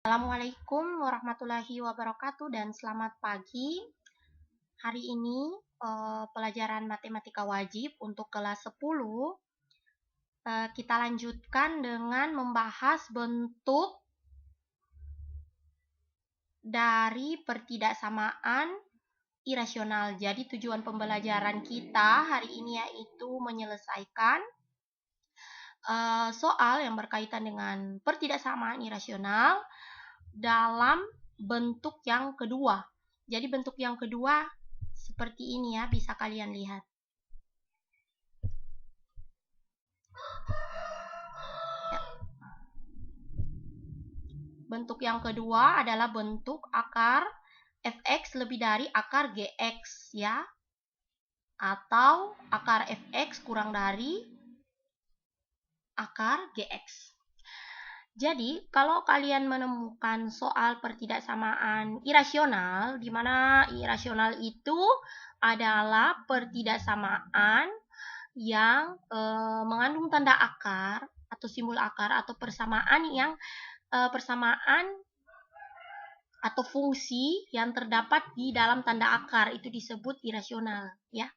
Assalamualaikum warahmatullahi wabarakatuh dan selamat pagi. Hari ini pelajaran matematika wajib untuk kelas 10 kita lanjutkan dengan membahas bentuk dari pertidaksamaan irasional. Jadi tujuan pembelajaran kita hari ini yaitu menyelesaikan soal yang berkaitan dengan pertidaksamaan irasional dalam bentuk yang kedua. Jadi bentuk yang kedua seperti ini ya, bisa kalian lihat. Ya. Bentuk yang kedua adalah bentuk akar fx lebih dari akar gx ya. Atau akar fx kurang dari akar gx. Jadi, kalau kalian menemukan soal pertidaksamaan irasional, di mana irasional itu adalah pertidaksamaan yang mengandung tanda akar atau simbol akar atau persamaan yang persamaan atau fungsi yang terdapat di dalam tanda akar, itu disebut irasional, ya.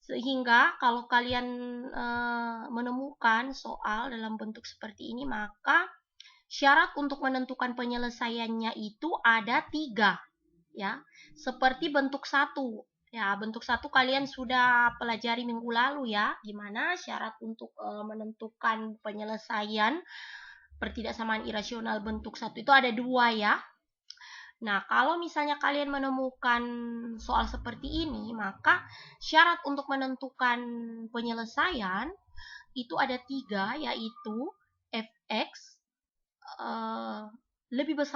Sehingga kalau kalian menemukan soal dalam bentuk seperti ini, maka syarat untuk menentukan penyelesaiannya itu ada 3, ya. Seperti bentuk 1. Ya, bentuk 1 kalian sudah pelajari minggu lalu ya, gimana syarat untuk menentukan penyelesaian pertidaksamaan irasional bentuk 1 itu ada 2 ya. Nah, kalau misalnya kalian menemukan soal seperti ini, maka syarat untuk menentukan penyelesaian itu ada 3, yaitu fx lebih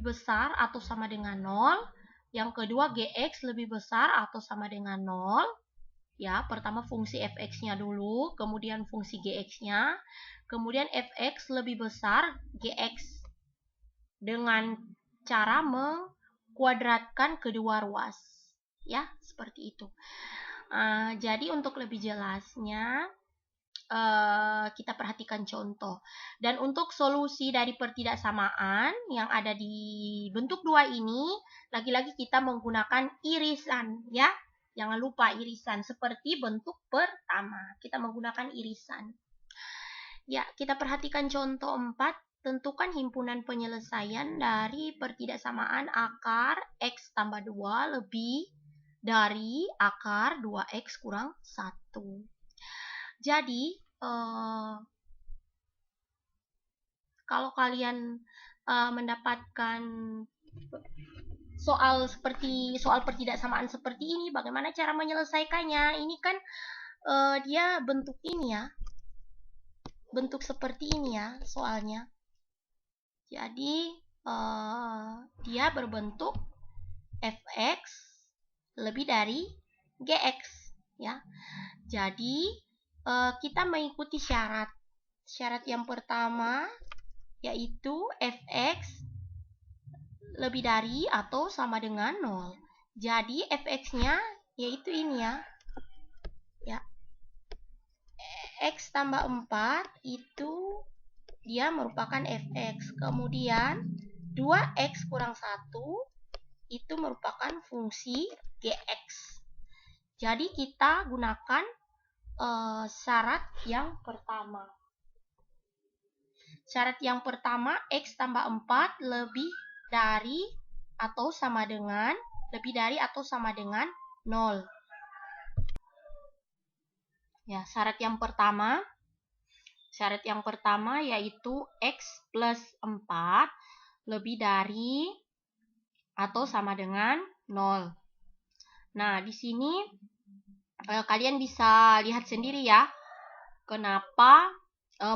besar atau sama dengan 0. Yang kedua, gx lebih besar atau sama dengan 0. Ya, pertama fungsi fx-nya dulu, kemudian fungsi gx-nya, kemudian fx lebih besar gx dengan cara mengkuadratkan kedua ruas. Ya, seperti itu. Jadi untuk lebih jelasnya, kita perhatikan contoh. Dan untuk solusi dari pertidaksamaan yang ada di bentuk 2 ini, lagi-lagi kita menggunakan irisan, ya. Jangan lupa irisan, seperti bentuk pertama. Kita menggunakan irisan. Ya, kita perhatikan contoh 4. Tentukan himpunan penyelesaian dari pertidaksamaan akar x tambah 2 lebih dari akar 2x kurang 1. Jadi, kalau kalian mendapatkan soal pertidaksamaan seperti ini, bagaimana cara menyelesaikannya? Ini kan dia bentuk ini ya, bentuk seperti ini ya soalnya. Jadi dia berbentuk fx lebih dari gx ya. Jadi kita mengikuti syarat yang pertama, yaitu fx lebih dari atau sama dengan 0. Jadi fx-nya yaitu ini ya. X tambah 4 itu dia merupakan fx. Kemudian 2x kurang 1 itu merupakan fungsi gx. Jadi kita gunakan syarat yang pertama. Syarat yang pertama, x tambah 4 lebih dari atau sama dengan 0. Ya, syarat yang pertama yaitu x plus 4 lebih dari atau sama dengan 0. Nah, di sini kalian bisa lihat sendiri ya, kenapa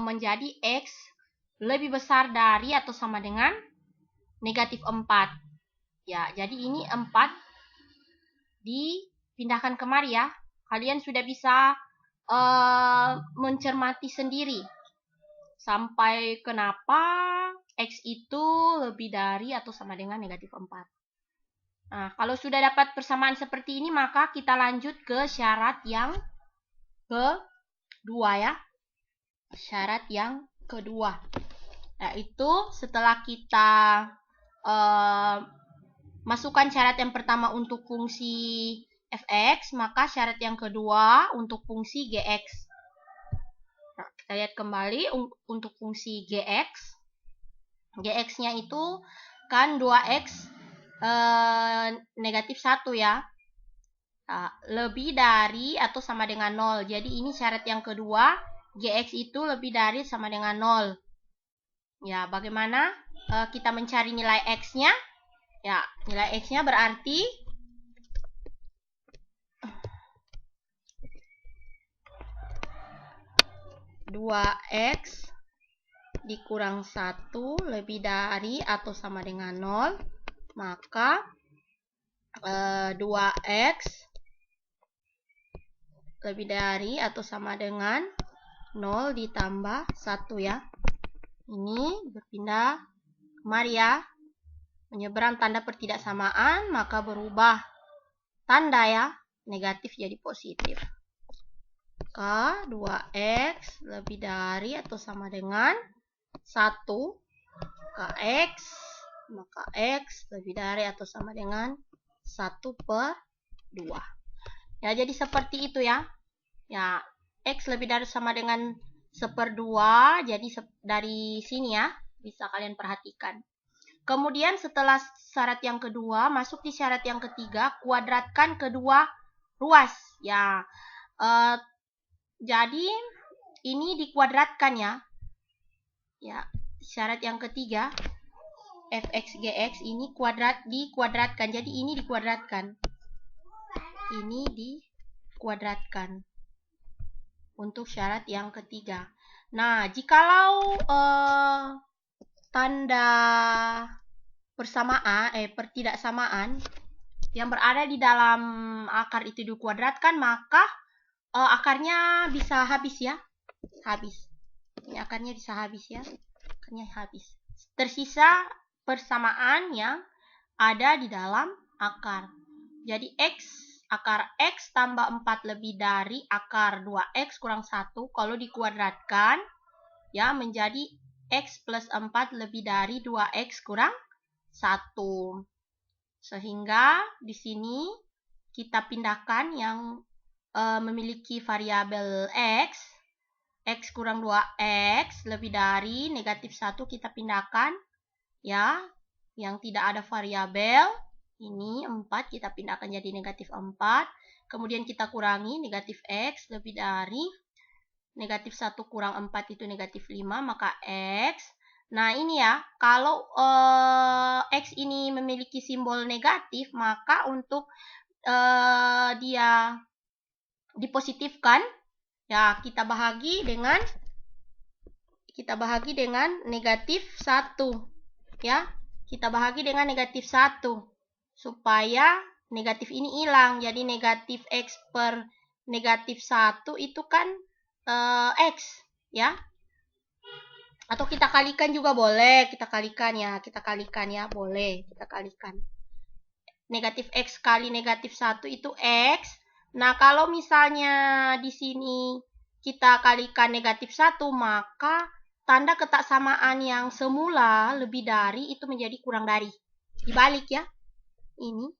menjadi x lebih besar dari atau sama dengan negatif 4. Ya, jadi ini 4 dipindahkan kemari ya. Kalian sudah bisa mencermati sendiri sampai kenapa x itu lebih dari atau sama dengan negatif 4. Nah, kalau sudah dapat persamaan seperti ini, maka kita lanjut ke syarat yang kedua ya. Syarat yang kedua. Yaitu setelah kita masukkan syarat yang pertama untuk fungsi fx, maka syarat yang kedua untuk fungsi gx. Nah, kita lihat kembali untuk fungsi gx. Gx-nya itu kan 2x negatif 1 ya. Nah, lebih dari atau sama dengan 0. Jadi ini syarat yang kedua, gx itu lebih dari sama dengan 0. Ya, bagaimana kita mencari nilai x-nya? Ya, nilai x-nya berarti dua x dikurang 1 lebih dari atau sama dengan 0, maka 2x lebih dari atau sama dengan 0 ditambah 1 ya. Ini berpindah kemari ya. Menyeberang tanda pertidaksamaan, maka berubah tanda ya. Negatif jadi positif. Maka 2x lebih dari atau sama dengan 1 maka x lebih dari atau sama dengan 1/2. Ya, jadi seperti itu ya. Ya, x lebih dari sama dengan 1/2. Jadi dari sini ya, bisa kalian perhatikan. Kemudian setelah syarat yang kedua, masuk di syarat yang ketiga, kuadratkan kedua ruas. Ya, jadi ini dikuadratkan ya. Ya, syarat yang ketiga, fx gx ini dikuadratkan. Jadi ini dikuadratkan. Ini dikuadratkan untuk syarat yang ketiga. Nah, jikalau tanda pertidaksamaan yang berada di dalam akar itu dikuadratkan, maka akarnya bisa habis ya. Habis. Ini akarnya bisa habis ya. Akarnya habis. Tersisa persamaan yang ada di dalam akar. Jadi akar x tambah 4 lebih dari akar 2x kurang 1 kalau dikuadratkan ya menjadi x plus 4 lebih dari 2x kurang 1. Sehingga di sini kita pindahkan yang memiliki variabel x kurang 2x lebih dari negatif 1 kita pindahkan ya, yang tidak ada variabel ini 4 kita pindahkan jadi negatif 4, kemudian kita kurangi negatif x lebih dari negatif 1 kurang 4 itu negatif 5, maka x. Nah ini ya, kalau x ini memiliki simbol negatif, maka untuk dia dipositifkan ya kita bahagi dengan negatif 1 ya. Kita bahagi dengan negatif 1 supaya negatif ini hilang. Jadi negatif x per negatif 1 itu kan x ya. Atau kita kalikan juga boleh. Kita kalikan ya, boleh. Kita kalikan. Negatif x kali negatif 1 itu x. Nah, kalau misalnya di sini kita kalikan negatif 1, maka tanda ketaksamaan yang semula lebih dari itu menjadi kurang dari. Dibalik ya. Ini.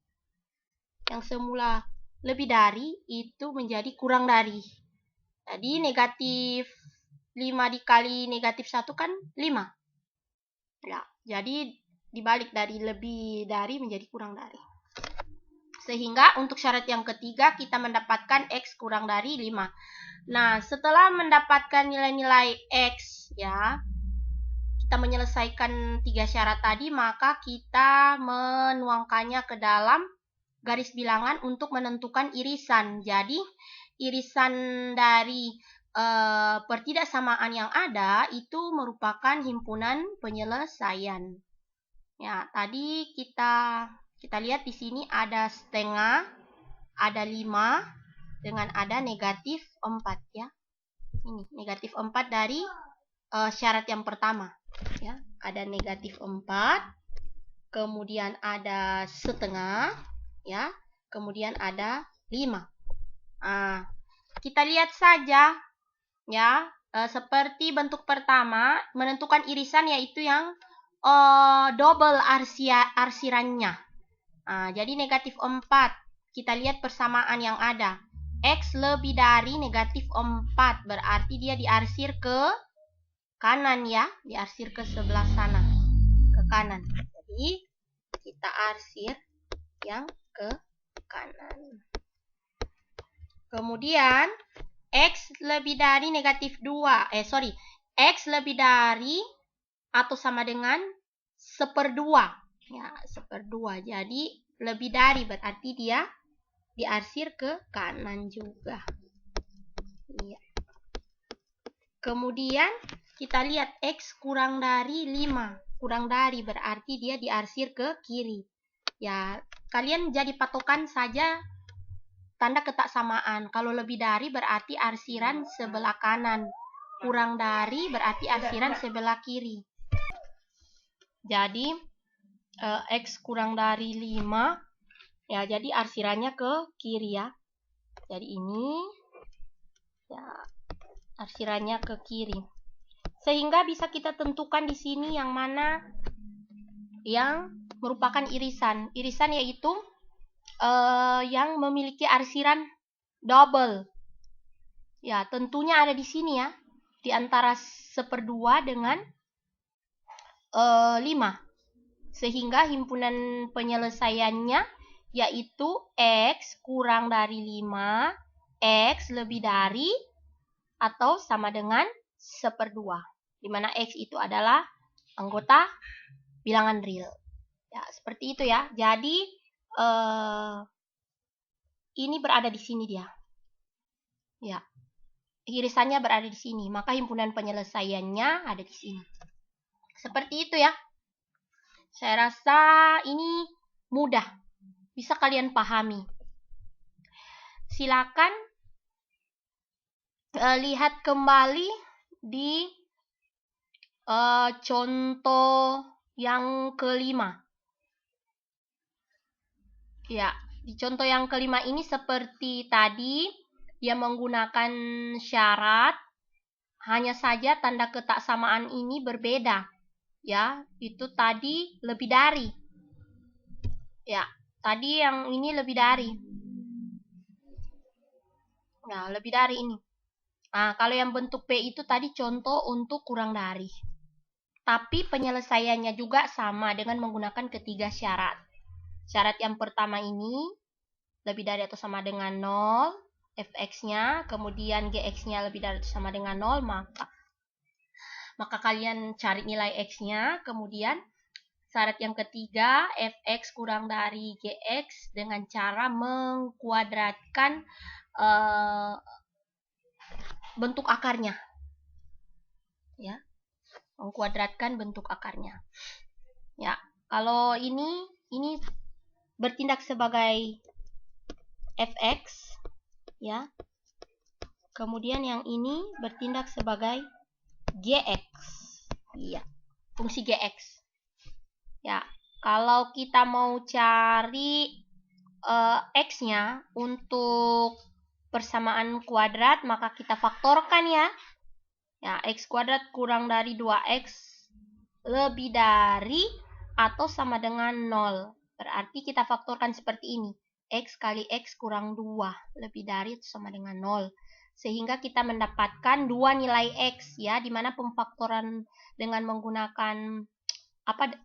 Yang semula lebih dari itu menjadi kurang dari. Jadi negatif 5 dikali negatif 1 kan 5. Ya, jadi dibalik dari lebih dari menjadi kurang dari. Sehingga untuk syarat yang ketiga kita mendapatkan x kurang dari 5. Nah, setelah mendapatkan nilai-nilai x ya, kita menyelesaikan 3 syarat tadi, maka kita menuangkannya ke dalam garis bilangan untuk menentukan irisan. Jadi, irisan dari pertidaksamaan yang ada itu merupakan himpunan penyelesaian. Ya, tadi kita lihat di sini ada setengah, ada 5, dengan ada negatif 4 ya. Ini negatif 4 dari syarat yang pertama ya. Ada negatif 4, kemudian ada setengah ya, kemudian ada 5. Nah, kita lihat saja ya seperti bentuk pertama, menentukan irisan yaitu yang double arsirannya. Jadi negatif 4. Kita lihat persamaan yang ada. X lebih dari negatif 4. Berarti dia diarsir ke kanan ya. Diarsir ke sebelah sana. Ke kanan. Jadi kita arsir yang ke kanan. Kemudian X lebih dari negatif 2. X lebih dari atau sama dengan 1/2. Ya, 1/2. Jadi lebih dari berarti dia diarsir ke kanan juga. Ya. Kemudian kita lihat X kurang dari 5. Kurang dari berarti dia diarsir ke kiri. Ya, kalian jadi patokan saja tanda ketaksamaan. Kalau lebih dari berarti arsiran sebelah kanan. Kurang dari berarti arsiran sebelah kiri. Jadi X kurang dari 5. Ya, jadi arsirannya ke kiri ya. Jadi ini ya arsirannya ke kiri. Sehingga bisa kita tentukan di sini yang mana yang merupakan irisan. Irisan yaitu yang memiliki arsiran double. Ya, tentunya ada di sini ya. Di antara 1/2 dengan 5. Sehingga himpunan penyelesaiannya yaitu X kurang dari 5, X lebih dari atau sama dengan 1/2. Di mana X itu adalah anggota bilangan real. Ya, seperti itu ya. Jadi, ini berada di sini dia. Ya, irisannya berada di sini. Maka himpunan penyelesaiannya ada di sini. Seperti itu ya. Saya rasa ini mudah. Bisa kalian pahami. Silakan lihat kembali di contoh yang kelima. Ya, di contoh yang kelima ini seperti tadi, dia menggunakan syarat, hanya saja tanda ketaksamaan ini berbeda. Ya, itu tadi lebih dari. Ya, tadi yang ini lebih dari. Nah, lebih dari ini. Nah, kalau yang bentuk P itu tadi contoh untuk kurang dari. Tapi penyelesaiannya juga sama dengan menggunakan ketiga syarat. Syarat yang pertama ini lebih dari atau sama dengan 0, fx-nya, kemudian gx-nya lebih dari atau sama dengan 0, maka kalian cari nilai x-nya, kemudian syarat yang ketiga, fx kurang dari gx dengan cara mengkuadratkan bentuk akarnya. Ya, mengkuadratkan bentuk akarnya. Ya, kalau ini bertindak sebagai fx, ya. Kemudian yang ini bertindak sebagai gx. Iya, fungsi gx. Ya, kalau kita mau cari x-nya untuk persamaan kuadrat, maka kita faktorkan ya. Ya, x kuadrat kurang dari 2x lebih dari atau sama dengan 0. Berarti kita faktorkan seperti ini. X kali X kurang 2 lebih dari atau sama dengan 0. Sehingga kita mendapatkan 2 nilai X ya, di mana pemfaktoran dengan menggunakan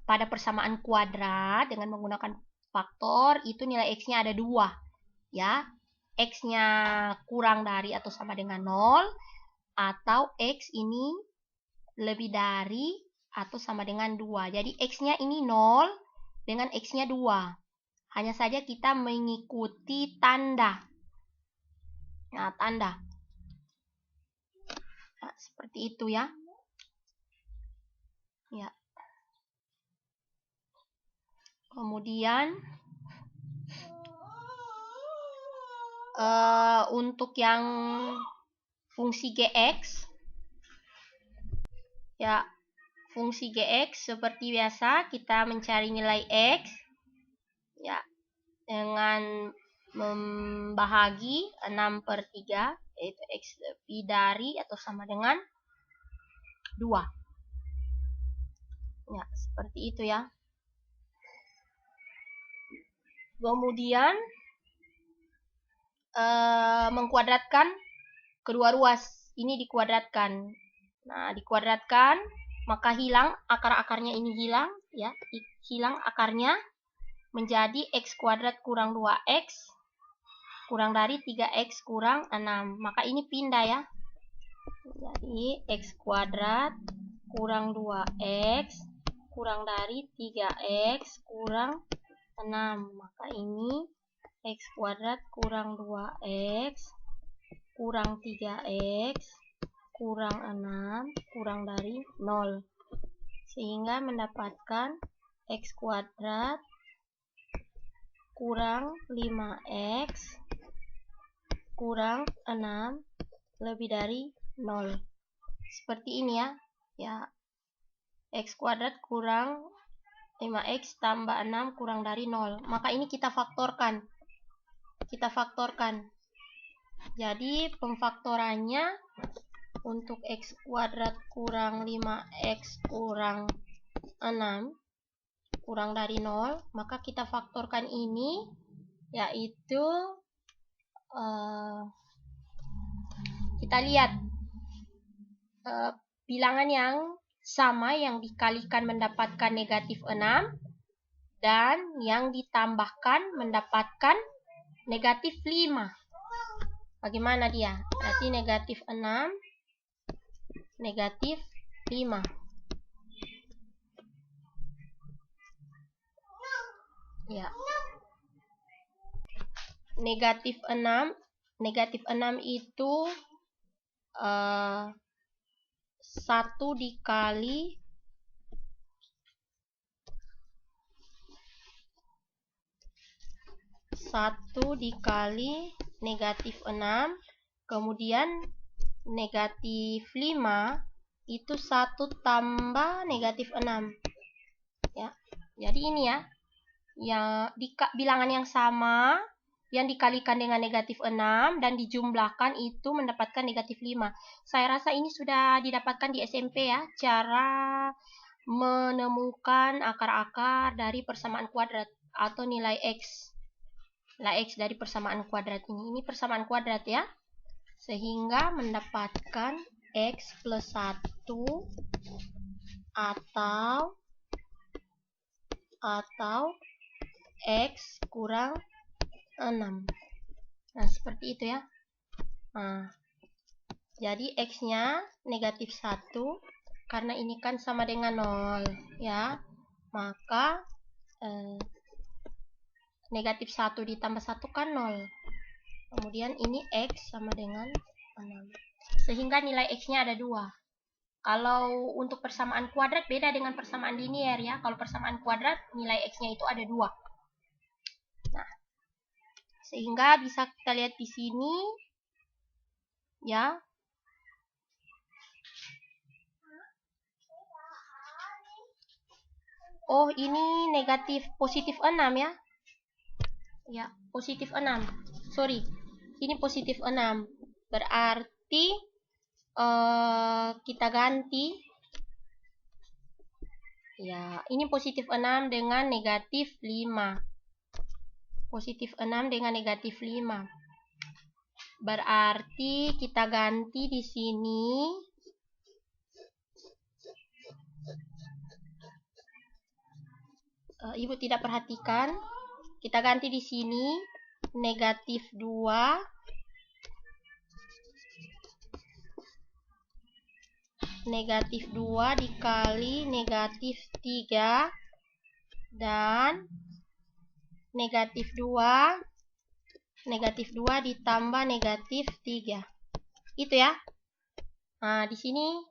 pada persamaan kuadrat dengan menggunakan faktor itu nilai X-nya ada 2 ya. X-nya kurang dari atau sama dengan 0 atau X ini lebih dari atau sama dengan 2. Jadi X-nya ini 0 dengan X-nya 2. Hanya saja kita mengikuti tanda. Nah, tanda. Nah, seperti itu ya. Ya. Kemudian untuk yang fungsi gx, ya, fungsi gx seperti biasa kita mencari nilai x, ya, dengan membahagi 6/3, yaitu x lebih dari atau sama dengan 2. Ya, seperti itu ya. Kemudian mengkuadratkan kedua ruas. Ini dikuadratkan. Nah, dikuadratkan, maka hilang akar-akarnya, ini hilang ya. Hilang akarnya, menjadi x kuadrat kurang 2x kurang dari 3x kurang 6. Maka ini pindah ya. Jadi x kuadrat kurang 2x kurang dari 3x kurang 6. Maka ini x kuadrat kurang 2x kurang 3x kurang 6 kurang dari 0. Sehingga mendapatkan x kuadrat kurang 5x kurang 6 lebih dari 0. Seperti ini ya. Ya, x kuadrat kurang 5x tambah 6 kurang dari 0. Maka ini kita faktorkan. Jadi pemfaktorannya untuk x kuadrat kurang 5x kurang 6 kurang dari 0, maka kita faktorkan ini, yaitu kita lihat bilangan yang sama yang dikalikan mendapatkan negatif 6 dan yang ditambahkan mendapatkan negatif 5. Bagaimana dia? Berarti negatif 6, negatif 5. Ya. Negatif 6 itu 1 dikali negatif 6, kemudian negatif 5 itu 1 tambah negatif 6 ya. Jadi ini ya, yang bilangan yang sama yang dikalikan dengan negatif 6 dan dijumlahkan itu mendapatkan negatif 5. Saya rasa ini sudah didapatkan di SMP ya, cara menemukan akar-akar dari persamaan kuadrat atau nilai x. Nilai x dari persamaan kuadrat ini. Ini persamaan kuadrat ya. Sehingga mendapatkan x plus 1 atau x kurang 6. Nah, seperti itu ya. Nah, jadi x-nya negatif 1, karena ini kan sama dengan 0 ya. Maka negatif 1 ditambah 1 kan 0. Kemudian ini x sama dengan 6. Sehingga nilai x-nya ada 2. Kalau untuk persamaan kuadrat beda dengan persamaan linier ya. Kalau persamaan kuadrat nilai x-nya itu ada 2. Nah, sehingga bisa kita lihat di sini ya. Oh, ini positif 6 ya. Ya, positif 6. Sorry, ini positif 6. Berarti kita ganti. Ya, ini positif 6 dengan negatif 5. Positif 6 dengan negatif 5. Berarti kita ganti di sini. Ibu tidak perhatikan. Kita ganti di sini negatif 2 dikali negatif 3 dan negatif 2 ditambah negatif 3. Itu ya. Nah, di sini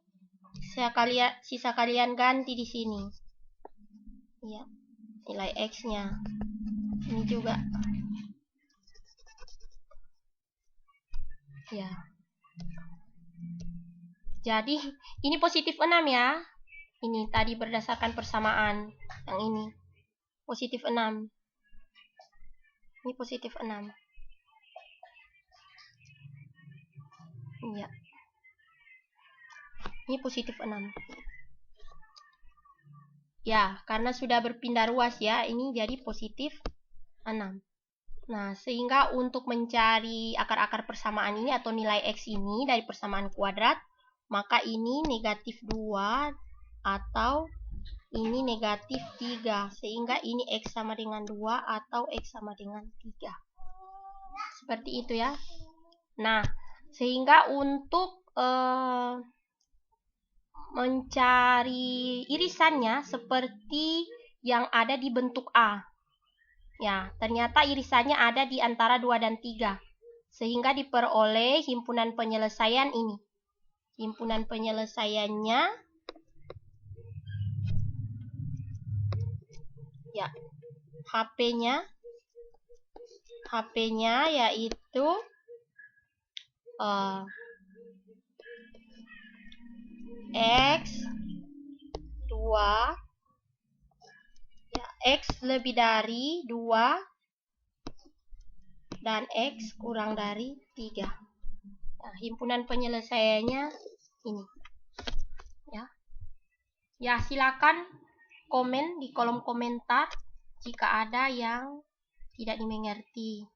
sisa kalian ganti di sini. Ya, nilai x-nya. Ini juga. Ya. Jadi, ini positif 6 ya. Ini tadi berdasarkan persamaan. Yang ini. Positif 6. Ini positif 6. Iya. Ini positif 6. Ya, karena sudah berpindah ruas ya, ini jadi positif 6. Nah, sehingga untuk mencari akar-akar persamaan ini atau nilai X ini dari persamaan kuadrat, maka ini negatif 2 atau ini negatif 3. Sehingga ini X sama dengan 2 atau X sama dengan 3. Seperti itu ya. Nah, sehingga untuk mencari irisannya seperti yang ada di bentuk A. Ya, ternyata irisannya ada di antara 2 dan 3. Sehingga diperoleh himpunan penyelesaian ini. Himpunan penyelesaiannya ya, HP-nya yaitu X 2 ya, X lebih dari 2 dan X kurang dari 3. Nah, himpunan penyelesaiannya ini. Ya, silakan komen di kolom komentar jika ada yang tidak dimengerti.